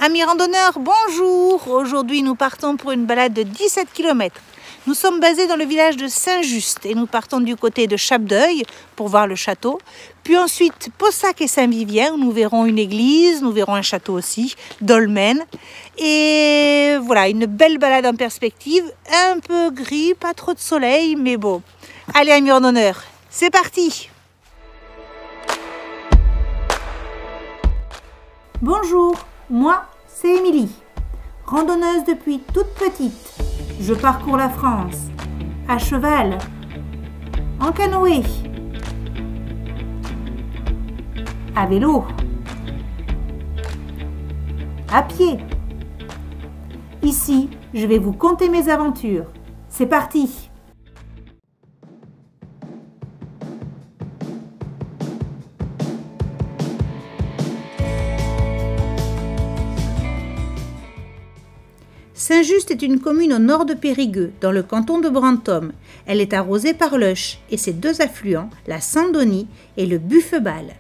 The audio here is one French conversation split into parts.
Amis randonneurs, bonjour! Aujourd'hui, nous partons pour une balade de 17 km. Nous sommes basés dans le village de Saint-Just et nous partons du côté de Chapdeuil pour voir le château. Puis ensuite, Possac et Saint-Vivien où nous verrons une église, nous verrons un château aussi, Dolmen. Et voilà, une belle balade en perspective, un peu gris, pas trop de soleil, mais bon. Allez, amis randonneurs, c'est parti! Bonjour, moi c'est Émilie, randonneuse depuis toute petite. Je parcours la France, à cheval, en canoë, à vélo, à pied. Ici, je vais vous conter mes aventures. C'est parti! Saint-Just est une commune au nord de Périgueux, dans le canton de Brantôme. Elle est arrosée par l'Euch et ses deux affluents, la Sandonie et le Buffebal.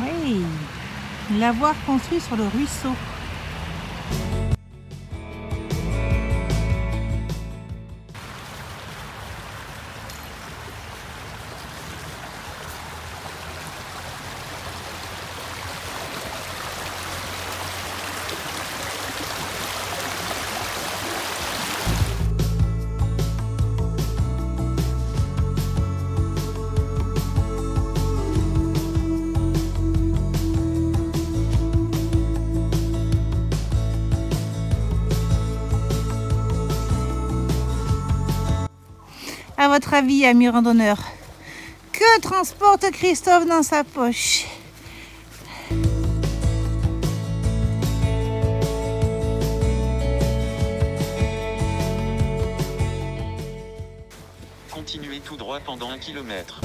Oui, l'avoir construit sur le ruisseau. À votre avis, amis randonneurs, que transporte Christophe dans sa poche? Continuez tout droit pendant 1 kilomètre.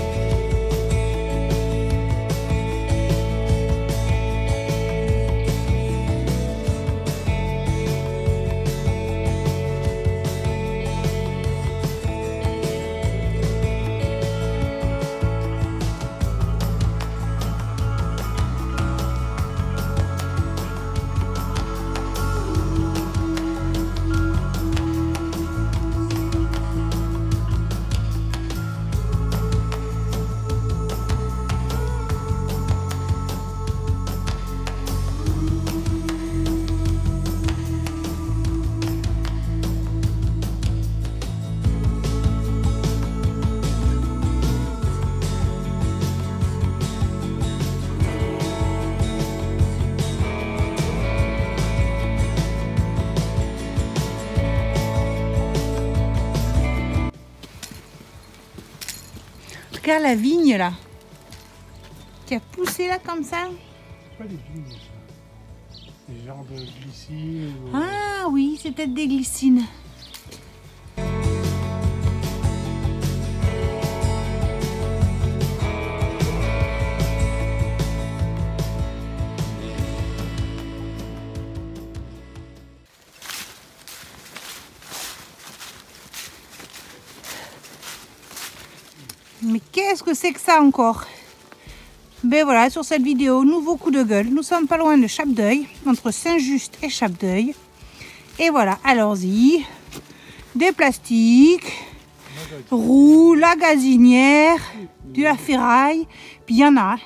Regarde la vigne là, qui a poussé là comme ça. C'est pas des vignes ça. Des genres de glycines. Ou... Ah oui, c'est peut-être des glycines. Mais qu'est-ce que c'est que ça encore? Ben voilà, sur cette vidéo, nouveau coup de gueule. Nous sommes pas loin de Chapdeuil, entre Saint-Just et Chapdeuil. Et voilà, allons-y. Des plastiques, roues, la gazinière, de la ferraille. Puis il y en a.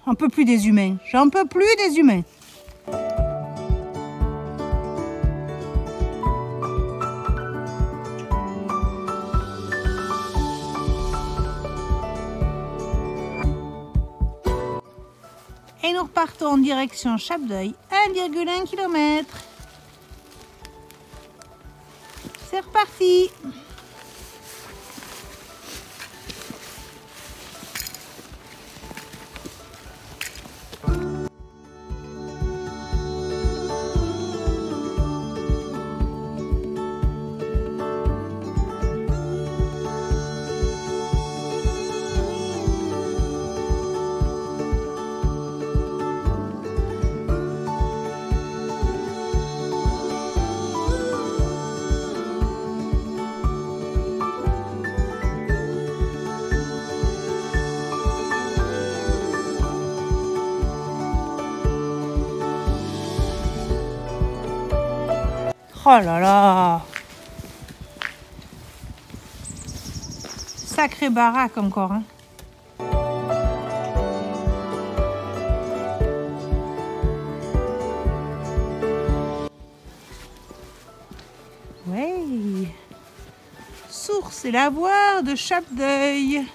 J'en peux plus des humains. J'en peux plus des humains. Et nous repartons en direction Chapdeuil, 1,1 km. C'est reparti! Oh là là! Sacré baraque encore, hein. Ouais. Source et lavoir de Chapdeuil.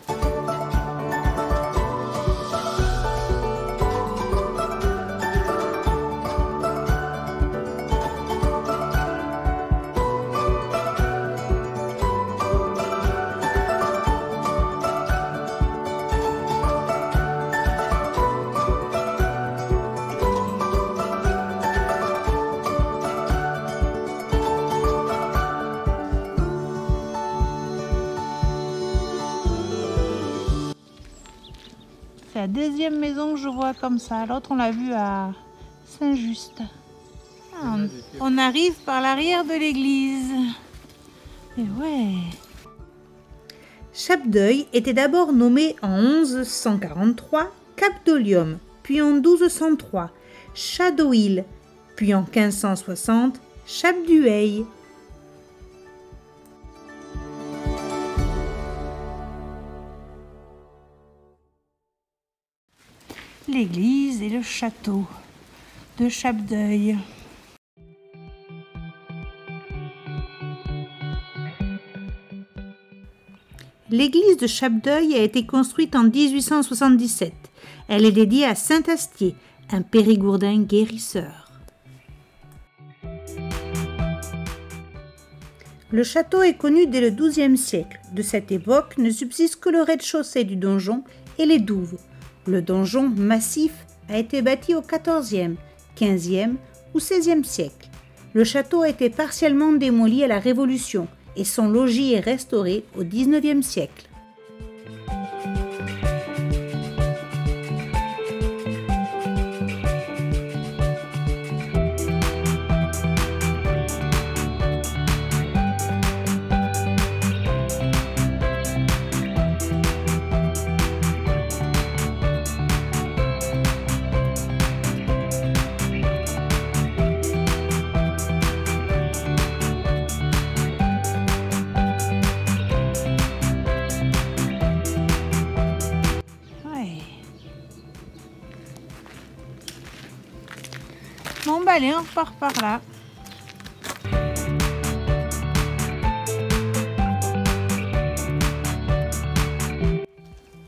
C'est la deuxième maison que je vois comme ça. L'autre, on l'a vue à Saint-Just. Ah, on arrive par l'arrière de l'église. Et ouais. Chapdeuil était d'abord nommé en 1143 Cap d'Olium, puis en 1203 Châteauil, puis en 1560 Chapdueil. L'église et le château de Chapdeuil. L'église de Chapdeuil a été construite en 1877. Elle est dédiée à Saint Astier, un périgourdin guérisseur. Le château est connu dès le XIIe siècle. De cette époque ne subsiste que le rez-de-chaussée du donjon et les douves. Le donjon massif a été bâti au XIVe, XVe ou XVIe siècle. Le château a été partiellement démoli à la Révolution et son logis est restauré au XIXe siècle. Bon bah allez, on repart par là.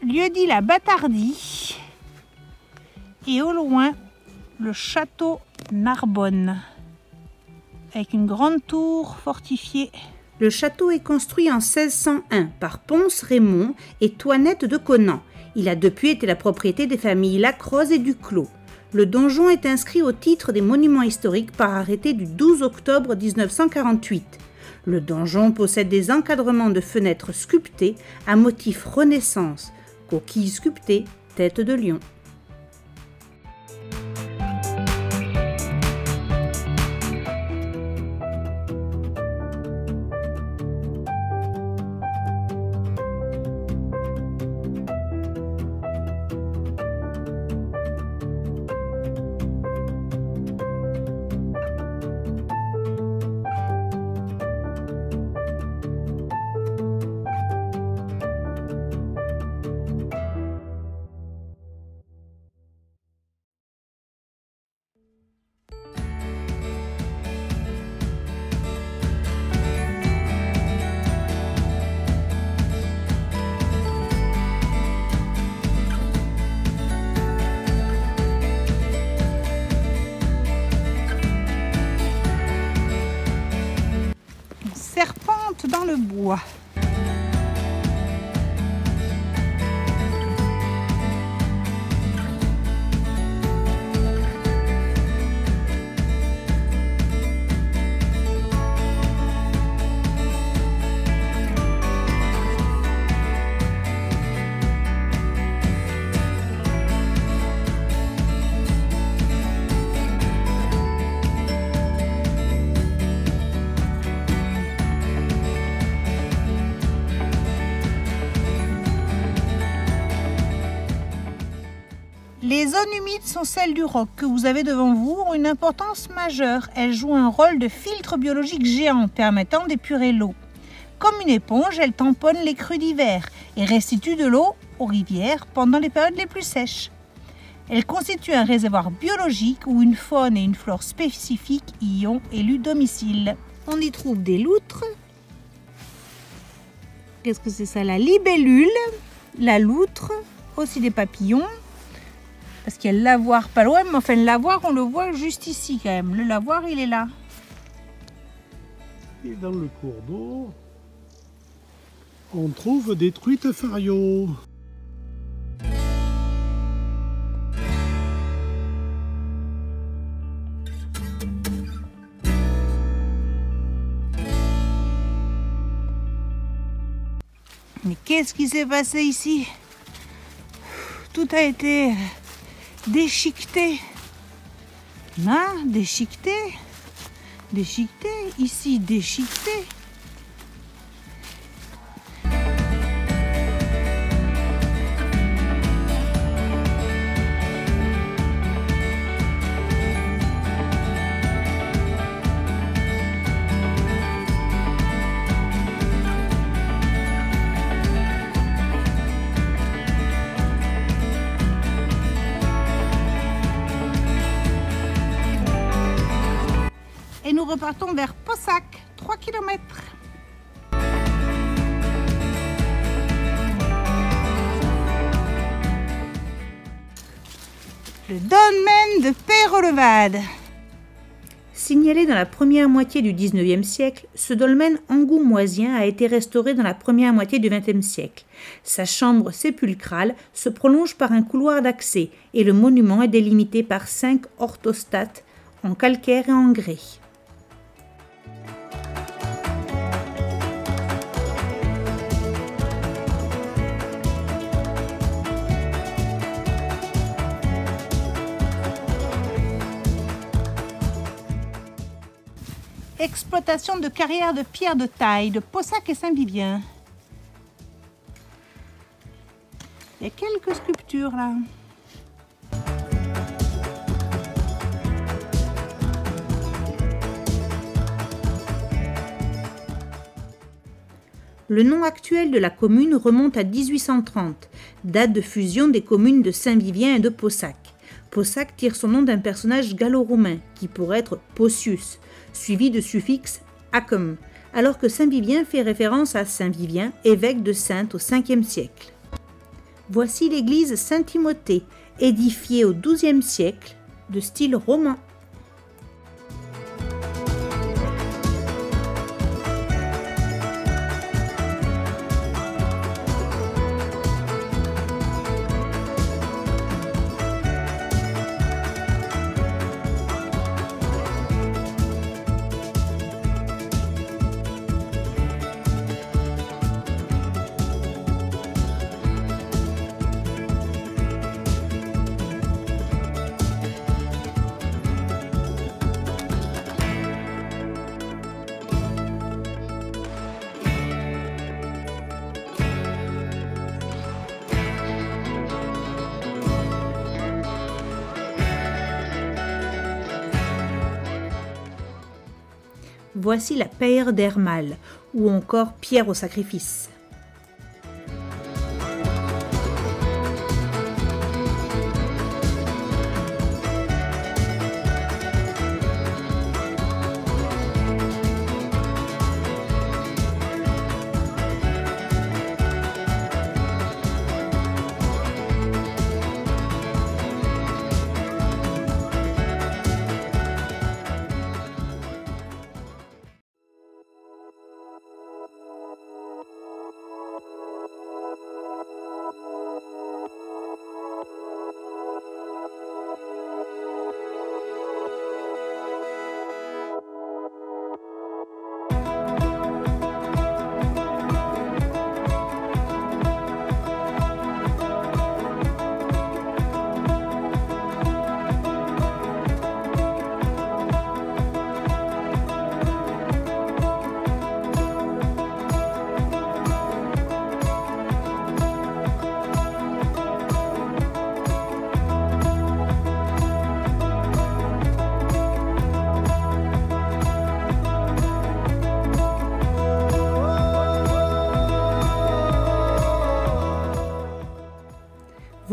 Lieu dit la Bâtardie. Et au loin, le château Narbonne, avec une grande tour fortifiée. Le château est construit en 1601 par Ponce Raymond et Toinette de Conan. Il a depuis été la propriété des familles Lacroze et Duclos. Le donjon est inscrit au titre des monuments historiques par arrêté du 12 octobre 1948. Le donjon possède des encadrements de fenêtres sculptées à motif Renaissance, coquilles sculptées, tête de lion. Serpente dans le bois. Les zones humides sont celles du roc que vous avez devant vous ont une importance majeure. Elles jouent un rôle de filtre biologique géant permettant d'épurer l'eau. Comme une éponge, elles tamponnent les crues d'hiver et restituent de l'eau aux rivières pendant les périodes les plus sèches. Elles constituent un réservoir biologique où une faune et une flore spécifiques y ont élu domicile. On y trouve des loutres. Qu'est-ce que c'est ça? La libellule, la loutre, aussi des papillons. Parce qu'il y a le lavoir pas loin, mais enfin le lavoir on le voit juste ici quand même. Le lavoir il est là. Et dans le cours d'eau, on trouve des truites fario. Mais qu'est-ce qui s'est passé ici? Tout a été déchiqueté. Là, déchiqueté. Déchiqueté. Ici, déchiqueté. Et nous repartons vers Possac, 3 km. Le dolmen de Peyrelevade. Signalé dans la première moitié du XIXe siècle, ce dolmen angoumoisien a été restauré dans la première moitié du XXe siècle. Sa chambre sépulcrale se prolonge par un couloir d'accès et le monument est délimité par 5 orthostates en calcaire et en grès. Exploitation de carrières de pierre de taille de Possac et Saint-Vivien. Il y a quelques sculptures là. Le nom actuel de la commune remonte à 1830, date de fusion des communes de Saint-Vivien et de Possac. Possac tire son nom d'un personnage gallo-romain, qui pourrait être Possius, suivi de suffixe acum, alors que Saint-Vivien fait référence à Saint-Vivien, évêque de Saintes au 5e siècle. Voici l'église Saint-Timothée, édifiée au XIIe siècle, de style roman. Voici la Peyre d'Hermal, ou encore Pierre au sacrifice.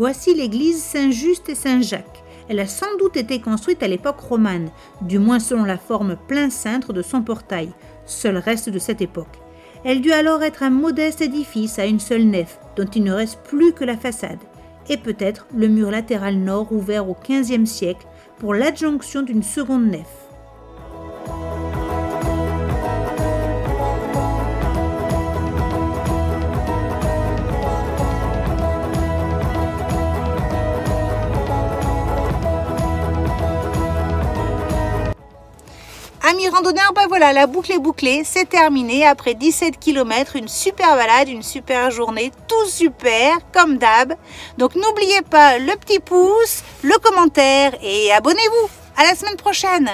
Voici l'église Saint-Just et Saint-Jacques. Elle a sans doute été construite à l'époque romane, du moins selon la forme plein cintre de son portail, seul reste de cette époque. Elle dut alors être un modeste édifice à une seule nef, dont il ne reste plus que la façade, et peut-être le mur latéral nord ouvert au XVe siècle pour l'adjonction d'une seconde nef. Amis randonneurs, ben voilà, la boucle est bouclée, c'est terminé. Après 17 km, une super balade, une super journée, tout super, comme d'hab. Donc n'oubliez pas le petit pouce, le commentaire et abonnez-vous. À la semaine prochaine.